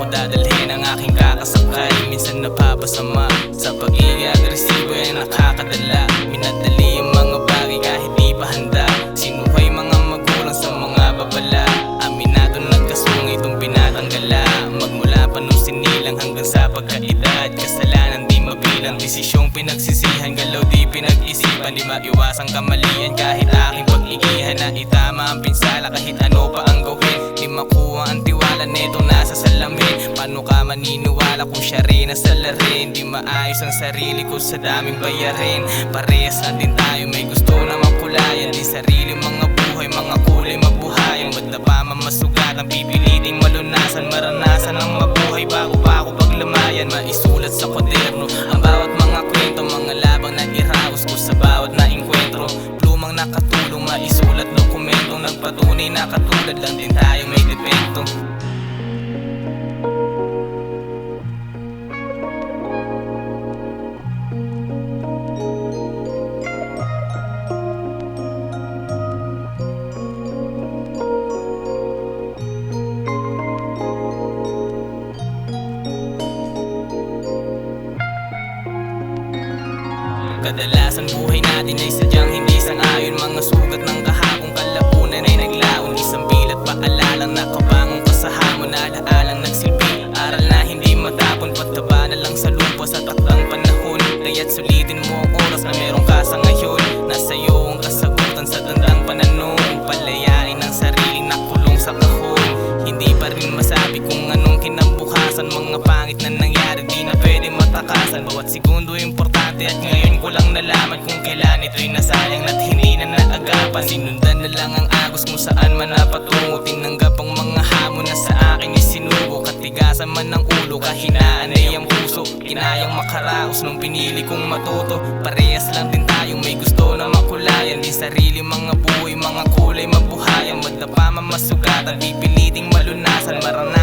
dadalhin ang aking kakasakay. Minsan napapasama sa pagiging agresibo ay nakakadala. Minadali ang mga bagay kahit di pa handa. Sinuway mga magulang sa mga babala. Aminado nagkasungay itong pinatangala. Magmula pa nung sinilang hanggang sa pagkaedad. Kasalanan di mabilang, desisyong pinagsisihan. Galaw di pinag-isipan, di maiwasang kamalian. Kahit aking pag-igihan na itama ang pinsala. Kahit ano pa ang gawin, di makuha ang tiwala netong nasa salamin. Paano ka maniniwala kung siya rin ang salarin? Di maayos ang sarili ko sa daming bayarin. Parehas na din tayo, may gusto na makulayan. Di sarili mga buhay, mga kulay mabuhayan. Ba't na pa mamasugatan, pipiliting malunasan. Maranasan ang mabuhay bago pa ako paglamayan. Maisulat sa kwaderno ang bawat mga kwento, mga labang na iraos ko sa bawat na inkwentro. Plumang nakatulong, maisulat dokumentong nagpatunay na katulad lang din tayo may depekto. Kadalasan buhay natin ay sadyang hindi sang-ayon. Mga sugat ng kahapong kalapunan ay naglaon. Isang bilat paalalang nakabangon ka sa hamon. Alaalang nagsilbi, aral na hindi matapon. Pagtaba na lang sa lupa sa takdang panahon. Kaya't sulitin mo ang oras na meron ka sa ngayon. Nasa iyo ang kasagutan sa tandang panahon. Palayain ang sariling nakulong sa kahon. Hindi pa rin masabi kung anong kinabukasan. Mga pangit na nangyari di na pwede matakasan. Bawat segundo importante at ngayon ko lang nalaman kung kailan ito'y nasayang at hindi na naagapan. Sinundan na lang ang agos kung saan man napatungo. Tinanggap ang mga hamon na sa akin isinugo. Katigasan man ng ulo, kahinaan ay ang puso. Kinayang makaraos nung pinili kong matuto. Parehas lang din tayong may gusto na makulayan. Di sarili mga buhay, mga kulay mabuhayan. Ba't na pa mamasugatan, pipiliting malunasan. Maranasan